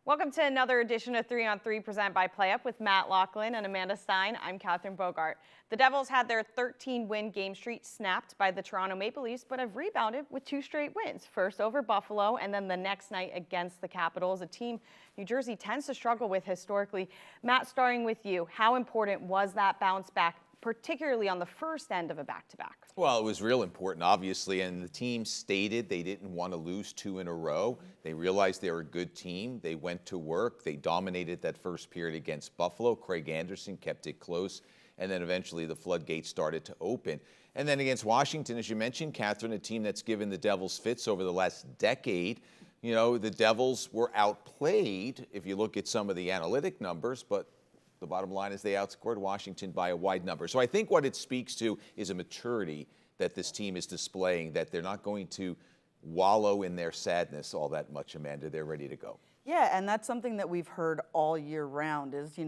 Welcome to another edition of 3 on 3 presented by PlayUp with Matt Loughlin and Amanda Stein. I'm Catherine Bogart. The Devils had their 13-win game streak snapped by the Toronto Maple Leafs, but have rebounded with 2 straight wins. First over Buffalo and then the next night against the Capitals, a team New Jersey tends to struggle with historically. Matt, starting with you, how important was that bounce back, particularly on the first end of a back-to-back? Well, it was real important, obviously, and the team stated they didn't want to lose 2 in a row. They realized they were a good team. They went to work. They dominated that first period against Buffalo. Craig Anderson kept it close, and then eventually the floodgates started to open. And then against Washington, as you mentioned, Catherine, a team that's given the Devils fits over the last decade. You know, the Devils were outplayed, if you look at some of the analytic numbers, but the bottom line is they outscored Washington by a wide number. So I think what it speaks to is a maturity that this team is displaying, that they're not going to wallow in their sadness all that much, Amanda. They're ready to go. Yeah, and that's something that we've heard all year round is,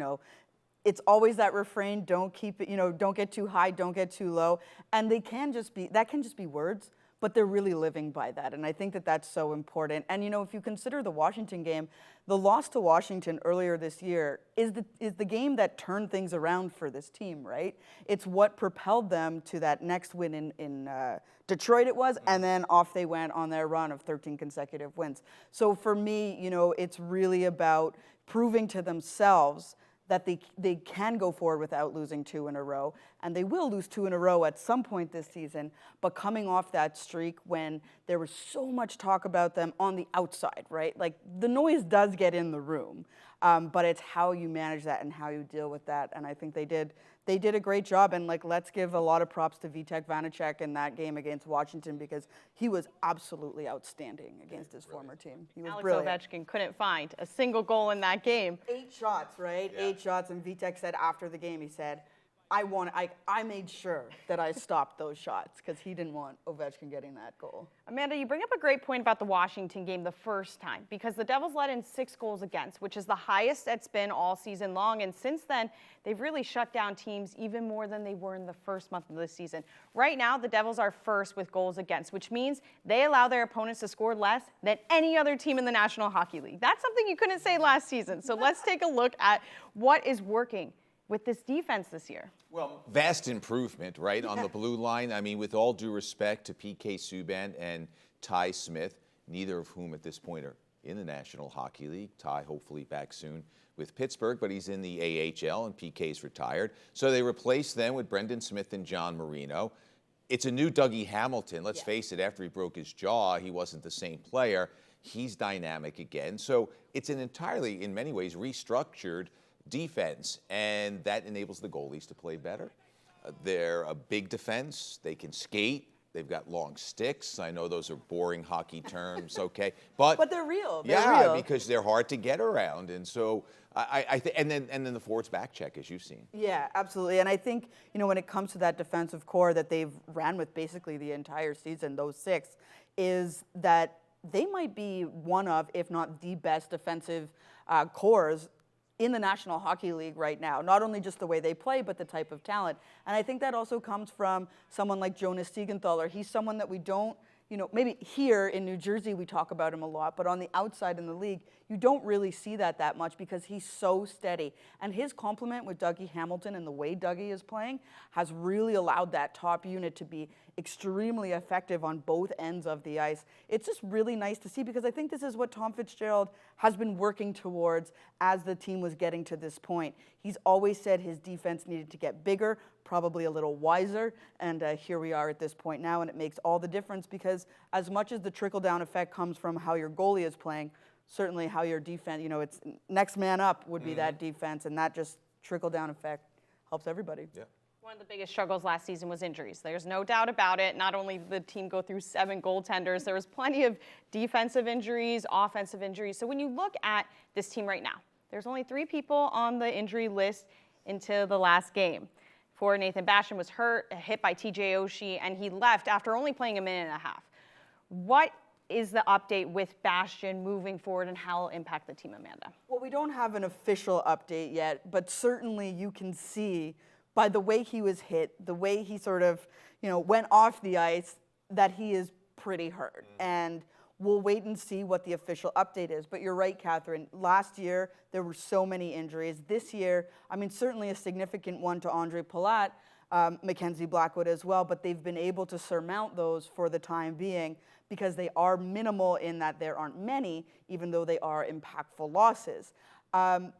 it's always that refrain, don't keep it, don't get too high, don't get too low. And that can just be words, but they're really living by that. And I think that that's so important. And, if you consider the Washington game, the loss to Washington earlier this year is the game that turned things around for this team, right? It's what propelled them to that next win in Detroit it was, and then off they went on their run of 13 consecutive wins. So for me, it's really about proving to themselves that they can go forward without losing 2 in a row. And they will lose 2 in a row at some point this season, but coming off that streak when there was so much talk about them on the outside, right? Like, the noise does get in the room, but it's how you manage that and how you deal with that. And I think they did a great job. And, let's give a lot of props to Vitek Vanacek in that game against Washington, because he was absolutely outstanding against his former team. He was brilliant. Ovechkin couldn't find a single goal in that game. 8 shots, right? Yeah. 8 shots, and Vitek said after the game, he said, I made sure that I stopped those shots because he didn't want Ovechkin getting that goal. Amanda, you bring up a great point about the Washington game the first time, because the Devils let in 6 goals against, which is the highest it's been all season long. And since then, they've really shut down teams even more than they were in the first month of the season. Right now, the Devils are first with goals against, which means they allow their opponents to score less than any other team in the National Hockey League. That's something you couldn't say last season. So let's take a look at what is working with this defense this year. Well, vast improvement, right, on the blue line. I mean, with all due respect to PK Subban and Ty Smith, neither of whom at this point are in the National Hockey League. Ty hopefully back soon with Pittsburgh, but he's in the AHL and PK's retired. So they replaced them with Brendan Smith and John Marino. It's a new Dougie Hamilton. Let's face it, after he broke his jaw, he wasn't the same player. He's dynamic again. So it's an entirely, in many ways, restructured defense, and that enables the goalies to play better. They're a big defense. They can skate. They've got long sticks. I know those are boring hockey terms, okay, but they're real. They're real. Because they're hard to get around, and so I think, and then the forwards back check, as you've seen. Yeah, absolutely. And I think when it comes to that defensive core that they've ran with basically the entire season, those 6, is that they might be one of, if not the best defensive cores in the National Hockey League right now, not only just the way they play, but the type of talent. And I think that also comes from someone like Jonas Siegenthaler. He's someone that we don't, maybe here in New Jersey we talk about him a lot, but on the outside in the league, you don't really see that much because he's so steady. And his complement with Dougie Hamilton and the way Dougie is playing has really allowed that top unit to be extremely effective on both ends of the ice. It's just really nice to see, because I think this is what Tom Fitzgerald has been working towards as the team was getting to this point. He's always said his defense needed to get bigger, probably a little wiser, and here we are at this point now, and it makes all the difference, because as much as the trickle-down effect comes from how your goalie is playing, certainly how your defense, it's next man up would be that defense, and that just trickle-down effect helps everybody. Yeah. One of the biggest struggles last season was injuries. There's no doubt about it. Not only did the team go through 7 goaltenders, there was plenty of defensive injuries, offensive injuries. So when you look at this team right now, there's only 3 people on the injury list into the last game. For Nathan Bastian was hurt, hit by TJ Oshie, and he left after only playing a minute and a half. What is the update with Bastian moving forward, and how it'll impact the team, Amanda? Well, we don't have an official update yet, but certainly you can see by the way he was hit, the way he sort of, went off the ice, that he is pretty hurt. And we'll wait and see what the official update is. But you're right, Catherine. Last year, there were so many injuries. This year, I mean, certainly a significant one to Andre Palat, Mackenzie Blackwood as well, but they've been able to surmount those for the time being because they are minimal in that there aren't many, even though they are impactful losses.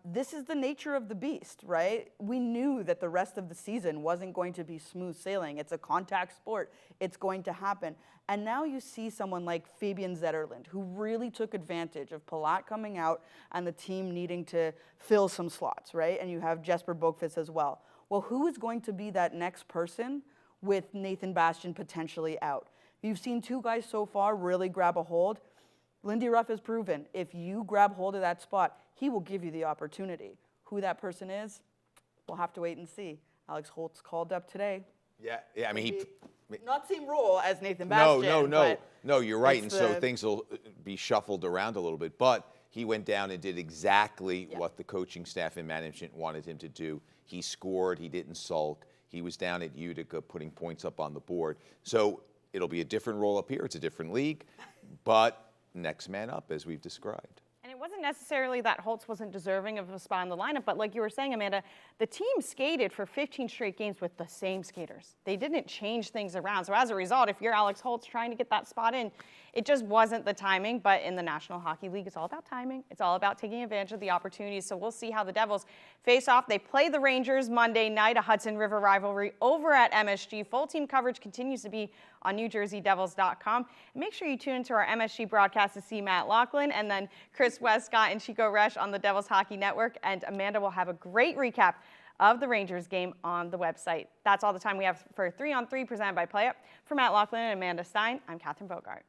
This is the nature of the beast, right? We knew that the rest of the season wasn't going to be smooth sailing. It's a contact sport. It's going to happen. And now you see someone like Fabian Zetterlund, who really took advantage of Palat coming out and the team needing to fill some slots, right? And you have Jesper Boqvist as well. Well, who is going to be that next person with Nathan Bastian potentially out? You've seen two guys so far really grab a hold. Lindy Ruff has proven if you grab hold of that spot, he will give you the opportunity. Who that person is, we'll have to wait and see. Alex Holtz called up today. Yeah, I mean, Not same role as Nathan Bastian. No, you're right. And so things will be shuffled around a little bit. But he went down and did exactly what the coaching staff and management wanted him to do. He scored. He didn't sulk. He was down at Utica putting points up on the board. So it'll be a different role up here. It's a different league. But next man up, as we've described. And it wasn't necessarily that Holtz wasn't deserving of a spot in the lineup, but like you were saying, Amanda, the team skated for 15 straight games with the same skaters. They didn't change things around. So as a result, if you're Alex Holtz trying to get that spot in, it just wasn't the timing. But in the National Hockey League, it's all about timing. It's all about taking advantage of the opportunities. So we'll see how the Devils face off. They play the Rangers Monday night, a Hudson River rivalry over at MSG. Full team coverage continues to be on NewJerseyDevils.com. And make sure you tune into our MSG broadcast to see Matt Loughlin and then Chris Westcott and Chico Resch on the Devils Hockey Network. And Amanda will have a great recap of the Rangers game on the website. That's all the time we have for 3 on 3 presented by PlayUp. For Matt Loughlin and Amanda Stein, I'm Catherine Bogart.